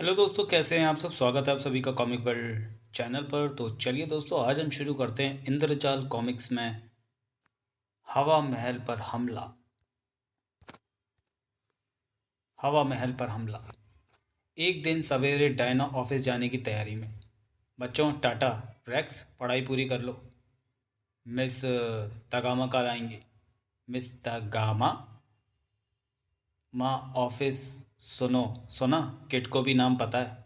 Hello दोस्तों, कैसे हैं आप सब। स्वागत है आप सभी का कॉमिक वर्ल्ड चैनल पर। तो चलिए दोस्तों, आज हम शुरू करते हैं इंद्रजाल कॉमिक्स में हवा महल पर हमला। हवा महल पर हमला। एक दिन सवेरे डायना ऑफिस जाने की तैयारी में। बच्चों, टाटा। रेक्स, पढ़ाई पूरी कर लो। मिस तगामा कल आएंगी। मिस तगामा। माँ ऑफिस। सुनो। सुना। किट को भी नाम पता है।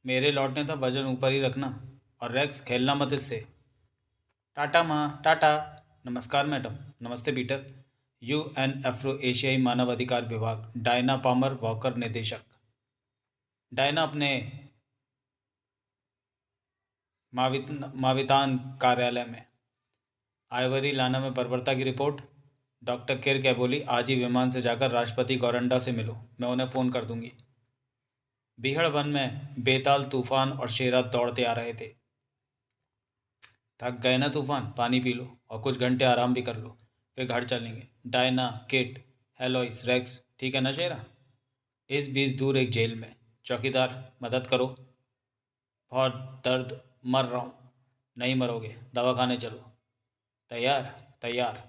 मेरे लौटने तक वजन ऊपर ही रखना। और रेक्स, खेलना मत इससे। टाटा माँ, टाटा। नमस्कार मैडम। नमस्ते पीटर। यूएन अफ्रो एशियाई मानव अधिकार विभाग, डायना पामर वॉकर निदेशक। डायना अपने मावितान कार्यालय में। आइवरी लाना में बर्बरता की रिपोर्ट। डॉक्टर किर क्या बोली, आज ही विमान से जाकर राष्ट्रपति गौरंडा से मिलो, मैं उन्हें फ़ोन कर दूंगी। बीहड़ वन में बेताल तूफान और शेरा दौड़ते आ रहे थे। थक गए ना तूफान, पानी पी लो और कुछ घंटे आराम भी कर लो, फिर घर चलेंगे। डायना, किट, हेलोइस, रेक्स, ठीक है ना शेरा। इस बीच दूर एक जेल में। चौकीदार, मदद करो। बहुत दर्द, मर रहा हूँ। नहीं मरोगे, दवा खाने चलो। तैयार। तैयार।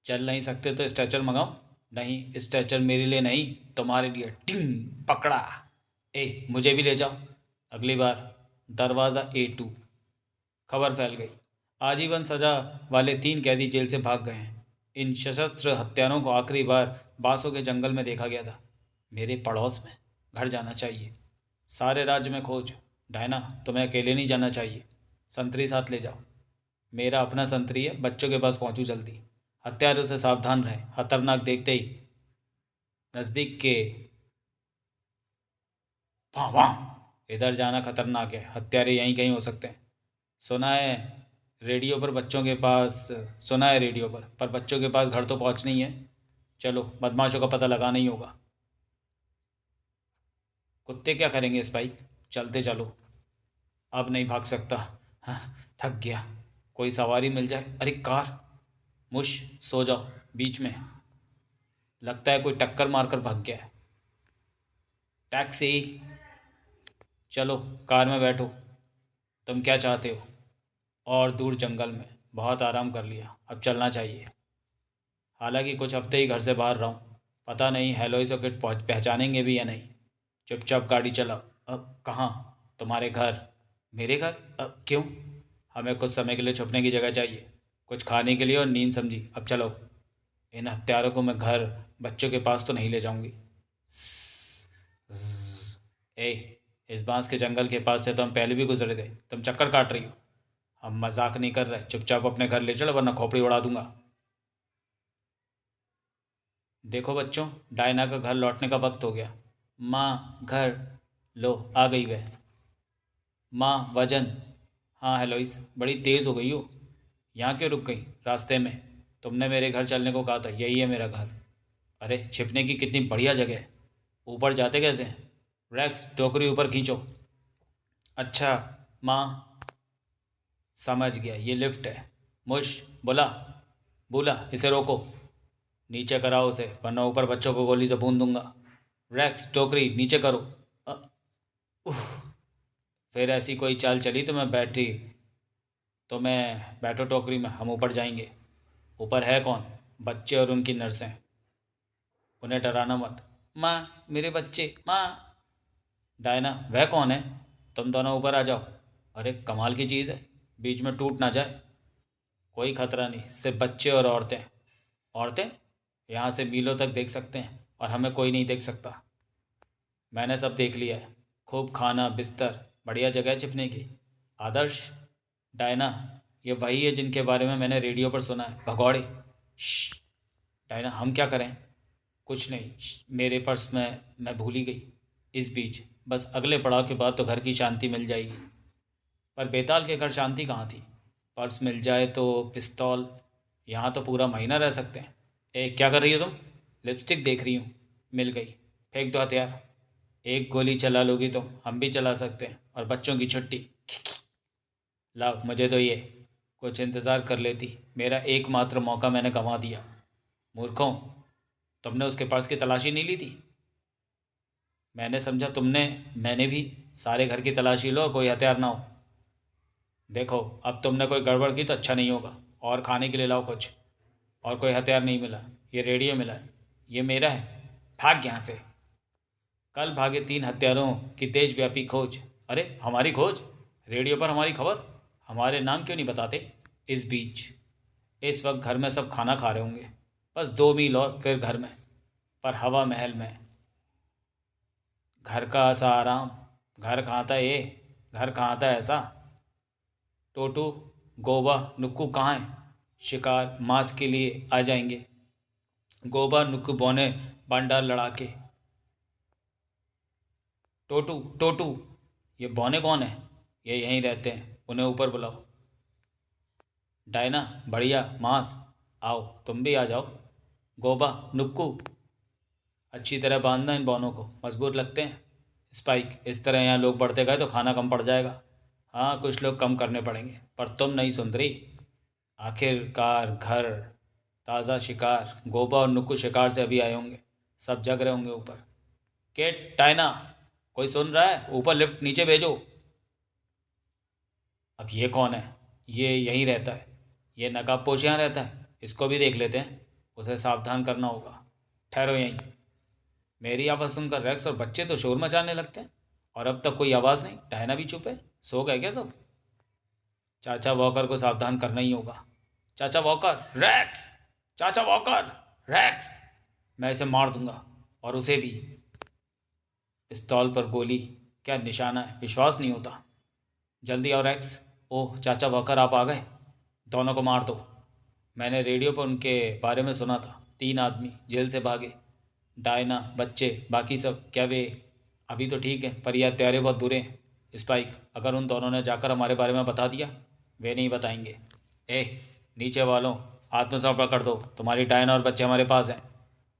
चल नहीं सकते तो स्ट्रेचर मंगाओ। नहीं, स्ट्रेचर मेरे लिए नहीं, तुम्हारे लिए। टिंग, पकड़ा। ए, मुझे भी ले जाओ। अगली बार। दरवाज़ा A2। खबर फैल गई। आजीवन सजा वाले 3 कैदी जेल से भाग गए हैं। इन सशस्त्र हत्यारों को आखिरी बार बासों के जंगल में देखा गया था। मेरे पड़ोस में। घर जाना चाहिए। सारे राज्य में खोज। डायना, तुम्हें अकेले नहीं जाना चाहिए। संतरी साथ ले जाओ। मेरा अपना संतरी है, बच्चों के पास पहुंचू जल्दी। हत्यारों से सावधान रहे, खतरनाक देखते ही नज़दीक के। वहाँ वहाँ, इधर जाना खतरनाक है, हत्यारे यहीं कहीं हो सकते हैं। सुना है रेडियो पर बच्चों के पास। सुना है रेडियो पर बच्चों के पास घर तो पहुंच नहीं है। चलो, बदमाशों का पता लगाना ही होगा। कुत्ते क्या करेंगे स्पाइक। चलते चलो। अब नहीं भाग सकता। हाँ, थक गया। कोई सवारी मिल जाए। अरे कार। मुश, सो जाओ बीच में। लगता है कोई टक्कर मारकर भाग गया है। टैक्सी। चलो, कार में बैठो। तुम क्या चाहते हो। और दूर जंगल में। बहुत आराम कर लिया, अब चलना चाहिए। हालांकि कुछ हफ्ते ही घर से बाहर रहा हूँ। पता नहीं हेलोई सॉकेट पहचानेंगे भी या नहीं। चुपचाप गाड़ी चलाओ। अब कहाँ। तुम्हारे घर। मेरे घर। अब क्यों। हमें कुछ समय के लिए छुपने की जगह चाहिए। कुछ खाने के लिए और नींद समझी, अब चलो। इन हत्यारों को मैं घर, बच्चों के पास तो नहीं ले जाऊंगी। ए, इस बांस के जंगल के पास से तो हम पहले भी गुजरे थे, तुम चक्कर काट रही हो। हम मजाक नहीं कर रहे, चुपचाप अपने घर ले चलो वरना खोपड़ी उड़ा दूंगा। देखो बच्चों, डायना का घर लौटने का वक्त हो गया। माँ, घर। लो, आ गई वह। माँ, वजन। हाँ हेलोइस, बड़ी तेज़ हो गई हो। यहाँ क्यों रुक गई रास्ते में। तुमने मेरे घर चलने को कहा था, यही है मेरा घर। अरे, छिपने की कितनी बढ़िया जगह है। ऊपर जाते कैसे हैं। रैक्स, टोकरी ऊपर खींचो। अच्छा। माँ। समझ गया, ये लिफ्ट है। मुश। बोला। बोला, इसे रोको। नीचे कराओ उसे, वरना ऊपर बच्चों को गोली से भून दूंगा। रैक्स, टोकरी नीचे करो। अ, उफ, फिर ऐसी कोई चाल चली तो मैं बैठी। तो मैं बैठो टोकरी में, हम ऊपर जाएंगे। ऊपर है कौन। बच्चे और उनकी नर्सें। उन्हें डराना मत। माँ, मेरे बच्चे, माँ। डायना, वह कौन है। तुम दोनों ऊपर आ जाओ। अरे कमाल की चीज़ है, बीच में टूट ना जाए। कोई खतरा नहीं, सिर्फ बच्चे और औरतें। औरतें। यहाँ से मीलों तक देख सकते हैं और हमें कोई नहीं देख सकता। मैंने सब देख लिया है। खूब खाना, बिस्तर, बढ़िया जगह छिपने की। आदर्श। डायना, ये वही है जिनके बारे में मैंने रेडियो पर सुना है, भगौड़े। श्श। डायना, हम क्या करें। कुछ नहीं, मेरे पर्स में, मैं भूल ही गई। इस बीच, बस अगले पड़ाव के बाद तो घर की शांति मिल जाएगी। पर बेताल के घर शांति कहाँ थी। पर्स मिल जाए तो पिस्तौल। यहाँ तो पूरा महीना रह सकते हैं। ए, क्या कर रही हो तुम। लिपस्टिक देख रही हूँ। मिल गई। फेंक दो हथियार। एक गोली चला लोगी तो हम भी चला सकते हैं, और बच्चों की छुट्टी। लाओ, मुझे तो ये। कुछ इंतज़ार कर लेती, मेरा एकमात्र मौका मैंने गंवा दिया। मूर्खों, तुमने उसके पर्स की तलाशी नहीं ली थी। मैंने समझा तुमने। मैंने भी। सारे घर की तलाशी लो और कोई हथियार ना हो। देखो, अब तुमने कोई गड़बड़ की तो अच्छा नहीं होगा। और खाने के लिए लाओ कुछ। और कोई हथियार नहीं मिला। ये रेडियो मिला है। ये मेरा है। भाग यहाँ से। कल भागे 3 हत्यारों की देशव्यापी खोज। अरे हमारी खोज? रेडियो पर हमारी खबर? हमारे नाम क्यों नहीं बताते? इस बीच इस वक्त घर में सब खाना खा रहे होंगे। बस 2 मील और फिर घर में। पर हवा महल में। घर का ऐसा आराम। घर कहाँ था ये? घर कहाँ था ऐसा? टोटू, गोबा, नुक्कू कहाँ है? शिकार मांस के लिए आ जाएंगे। गोबा नुक्कू बौने भंडार लड़ा के। टोटू, टोटू। ये बौने कौन है? ये यहीं रहते हैं, उन्हें ऊपर बुलाओ। डायना, बढ़िया मांस। आओ, तुम भी आ जाओ। गोबा, नुक्कू, अच्छी तरह बांधना इन बौनों को, मजबूत लगते हैं। स्पाइक, इस तरह यहाँ लोग बढ़ते गए तो खाना कम पड़ जाएगा। हाँ, कुछ लोग कम करने पड़ेंगे, पर तुम नहीं सुंदरी। आखिरकार घर। ताज़ा शिकार। गोबा और नुक्कू शिकार से अभी आए होंगे। सब जग रहे होंगे ऊपर। केट, टाइना, कोई सुन रहा है? ऊपर लिफ्ट नीचे भेजो। अब ये कौन है? ये यहीं रहता है। ये नकाबपोश यहाँ रहता है। इसको भी देख लेते हैं। उसे सावधान करना होगा। ठहरो यहीं। मेरी आवाज़ सुनकर रेक्स और बच्चे तो शोर मचाने लगते हैं। और अब तक कोई आवाज़ नहीं। डायना भी चुप है। सो गए क्या सब? चाचा वॉकर को सावधान करना ही होगा। चाचा वॉकर, रेक्स! चाचा वॉकर, रेक्स! मैं इसे मार दूंगा। और उसे भी। पिस्तौल पर गोली। क्या निशाना है, विश्वास नहीं होता। जल्दी आओ रेक्स। ओह चाचा वॉकर, आप आ गए। दोनों को मार दो। मैंने रेडियो पर उनके बारे में सुना था। 3 आदमी जेल से भागे। डायना, बच्चे, बाकी सब। क्या वे अभी तो ठीक है, पर ये हत्यारे बहुत बुरे हैं। स्पाइक, अगर उन दोनों ने जाकर हमारे बारे में बता दिया? वे नहीं बताएंगे। ए, नीचे वालों, आत्मसमर्पण कर दो। तुम्हारी डायना और बच्चे हमारे पास हैं।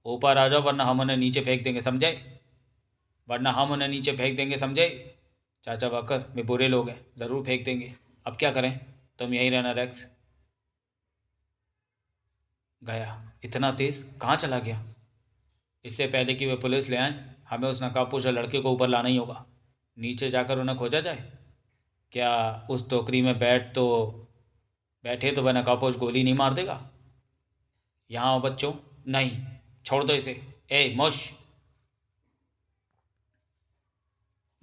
ऊपर आ जाओ, वरना हम उन्हें नीचे फेंक देंगे, समझे? वरना हम उन्हें नीचे फेंक देंगे, समझे? चाचा वाकर, वे बुरे लोग हैं, ज़रूर फेंक देंगे। अब क्या करें? तुम यहीं रहना रेक्स। गया। इतना तेज़ कहाँ चला गया? इससे पहले कि वे पुलिस ले आएं, हमें उस नकाबपोश लड़के को ऊपर लाना ही होगा। नीचे जाकर उन्हें खोजा जाए। क्या उस टोकरी में बैठे तो वह नकाबपोश गोली नहीं मार देगा? यहाँ आओ बच्चों। नहीं, छोड़ दो इसे। ए मुश,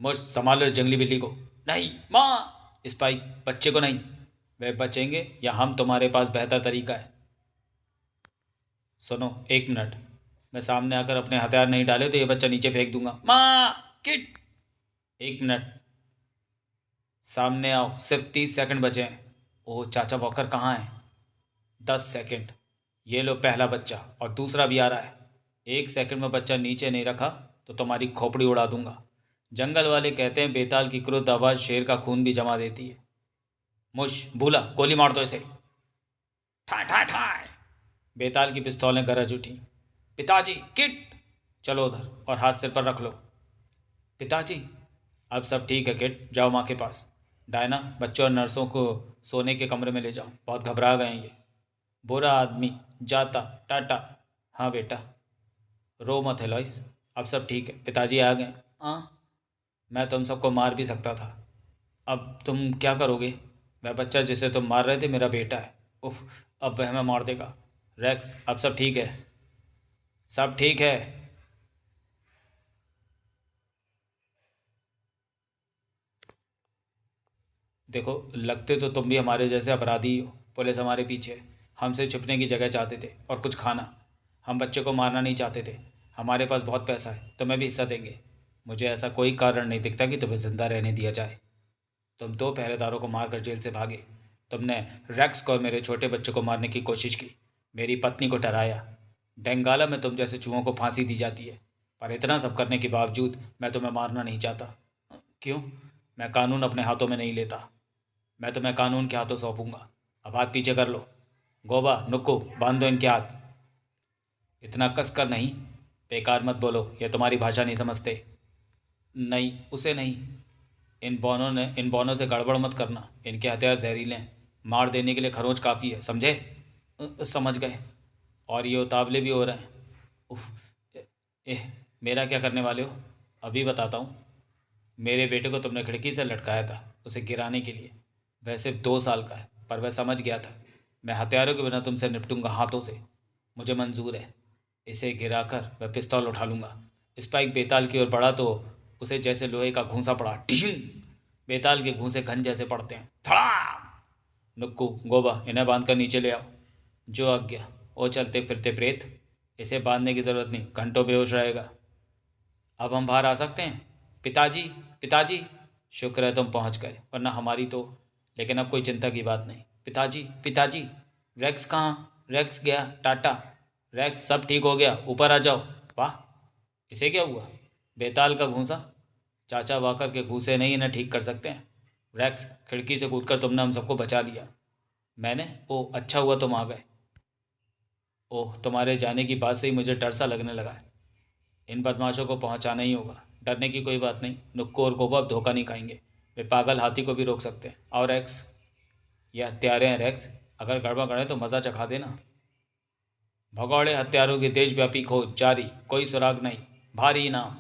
मुश संभालो इस जंगली बिल्ली को। नहीं माँ। स्पाइक, बच्चे को नहीं। वे बचेंगे या हम, तुम्हारे पास बेहतर तरीका है। सुनो, 1 मिनट। मैं सामने आकर अपने हथियार नहीं डाले तो ये बच्चा नीचे फेंक दूंगा। माँ! किट! 1 मिनट। सामने आओ, सिर्फ 30 सेकंड बचे हैं। ओह चाचा वॉकर कहाँ है? 10 सेकंड। ये लो पहला बच्चा, और दूसरा भी आ रहा है। 1 सेकंड में बच्चा नीचे नहीं रखा तो तुम्हारी खोपड़ी उड़ा दूंगा। जंगल वाले कहते हैं बेताल की क्रुद्ध आवाज़ शेर का खून भी जमा देती है। मुश, भूला, गोली मार दो इसे। ठाए ठाए ठाए। बेताल की पिस्तौलें गरज उठी। पिताजी, किट! चलो उधर, और हाथ सिर पर रख लो। पिताजी। अब सब ठीक है किट, जाओ माँ के पास। डायना, बच्चों और नर्सों को सोने के कमरे में ले जाओ, बहुत घबरा गए हैं ये। बुरा आदमी जाता, टाटा। हाँ बेटा, रो मत एलॉइस। अब सब ठीक है, पिताजी आ गए। हाँ, मैं तुम सबको मार भी सकता था। अब तुम क्या करोगे? वह बच्चा जिसे तुम मार रहे थे मेरा बेटा है। उफ, अब वह हमें मार देगा। रेक्स, अब सब ठीक है। सब ठीक है। देखो, लगते तो तुम भी हमारे जैसे अपराधी ही हो। पुलिस हमारे पीछे है। हमसे छिपने की जगह चाहते थे और कुछ खाना। हम बच्चे को मारना नहीं चाहते थे। हमारे पास बहुत पैसा है, तुम्हें भी हिस्सा देंगे। मुझे ऐसा कोई कारण नहीं दिखता कि तुम्हें ज़िंदा रहने दिया जाए। तुम 2 पहरेदारों को मारकर जेल से भागे। तुमने रेक्स को और मेरे छोटे बच्चे को मारने की कोशिश की। मेरी पत्नी को डराया। बेंगाला में तुम जैसे चूहों को फांसी दी जाती है। पर इतना सब करने के बावजूद मैं तुम्हें मारना नहीं चाहता। क्यों? मैं कानून अपने हाथों में नहीं लेता। मैं तुम्हें कानून के हाथों सौंपूंगा। अब हाथ पीछे कर लो। गोबा, नुक्कू, बांध दो इनके हाथ। इतना कस कर नहीं। बेकार मत बोलो, ये तुम्हारी भाषा नहीं समझते। नहीं, उसे नहीं। इन बौनों से गड़बड़ मत करना। इनके हथियार जहरीले हैं। मार देने के लिए खरोंच काफ़ी है, समझे? समझ गए। और ये उतावले भी हो रहे हैं। उफ। एह, मेरा क्या करने वाले हो? अभी बताता हूँ। मेरे बेटे को तुमने खिड़की से लटकाया था उसे गिराने के लिए। वह सिर्फ 2 साल का है, पर वह समझ गया था मैं हथियारों के बिना तुमसे निपटूंगा हाथों से। मुझे मंजूर है। इसे गिराकर वह पिस्तौल उठा लूंगा। स्पाइक बेताल की ओर बढ़ा तो उसे जैसे लोहे का घूंसा पड़ा। ढिंग! बेताल के घूंसे घन जैसे पड़ते हैं। धड़ाम! नुक्कू, गोबा, इन्हें बांध कर नीचे ले आओ। जो आज्ञा। ओ चलते फिरते प्रेत, इसे बांधने की जरूरत नहीं, घंटों बेहोश रहेगा। अब हम बाहर आ सकते हैं? पिताजी, पिताजी। शुक्र है तुम पहुंच गए, वरना हमारी तो। लेकिन अब कोई चिंता की बात नहीं। पिताजी, पिताजी। रेक्स कहाँ? रेक्स गया टाटा। रेक्स, सब ठीक हो गया, ऊपर आ जाओ। वाह, इसे क्या हुआ? बेताल का घूंसा। चाचा वाकर के घूंसे नहीं इन्हें ठीक कर सकते हैं। रेक्स, खिड़की से कूदकर तुमने हम सबको बचा लिया। मैंने? ओह, अच्छा हुआ तुम आ गए। ओह, तुम्हारे जाने की बात से ही मुझे डर सा लगने लगा है। इन बदमाशों को पहुंचाना ही होगा। डरने की कोई बात नहीं, नुक्को और गोबा अब धोखा नहीं खाएंगे। वे पागल हाथी को भी रोक सकते हैं। और रेक्स, ये हत्यारे हैं रेक्स, अगर गड़बड़ करें तो मज़ा चखा देना। भगौड़े हत्यारों की देशव्यापी खोज जारी, कोई सुराग नहीं, भारी इनाम।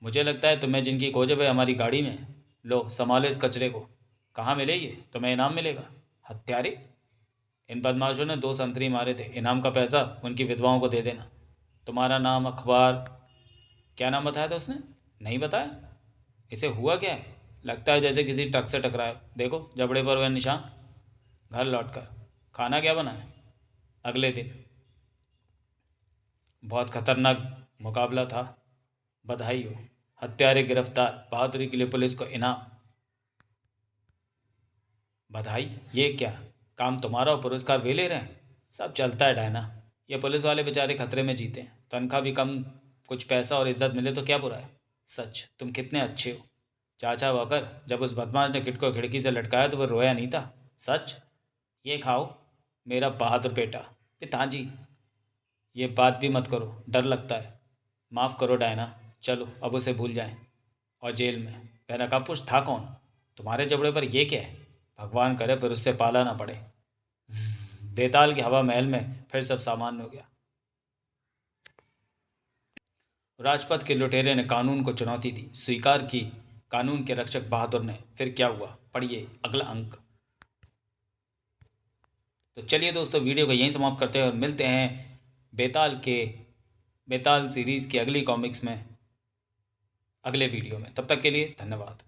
मुझे लगता है तुम्हें जिनकी खोज है वे हमारी गाड़ी में है। लो संभालो इस कचरे को। कहाँ मिले ये? तुम्हें इनाम मिलेगा। हत्यारे? इन बदमाशों ने 2 संतरी मारे थे, इनाम का पैसा उनकी विधवाओं को दे देना। तुम्हारा नाम, अखबार? क्या नाम बताया था उसने? नहीं बताया। इसे हुआ क्या है? लगता है जैसे किसी ट्रक से टकराया। देखो जबड़े पर वह निशान। घर लौटकर खाना क्या बना है? अगले दिन। बहुत खतरनाक मुकाबला था। बधाई हो। हत्यारे गिरफ्तार, बहादुरी के लिए पुलिस को इनाम। बधाई? ये क्या? काम तुम्हारा और पुरस्कार वे ले रहे हैं। सब चलता है डायना। ये पुलिस वाले बेचारे खतरे में जीते हैं, तनख्वाह भी कम। कुछ पैसा और इज्जत मिले तो क्या बुरा है। सच, तुम कितने अच्छे हो। चाचा वाकर, जब उस बदमाश ने किट को खिड़की से लटकाया तो वह रोया नहीं था। सच। ये खाओ, मेरा बहादुर बेटा। पिताजी, ये बात भी मत करो, डर लगता है। माफ़ करो डायना, चलो अब उसे भूल जाएं। और जेल में वह नकाबपोश था कौन? तुम्हारे जबड़े पर ये क्या है? भगवान करे फिर उससे पाला ना पड़े। बेताल की हवा महल में फिर सब सामान्य हो गया। राजपथ के लुटेरे ने कानून को चुनौती दी, स्वीकार की। कानून के रक्षक बहादुर ने। फिर क्या हुआ, पढ़िए अगला अंक। तो चलिए दोस्तों, वीडियो को यहीं समाप्त करते हैं और मिलते हैं बेताल के बेताल सीरीज़ की अगली कॉमिक्स में, अगले वीडियो में। तब तक के लिए धन्यवाद।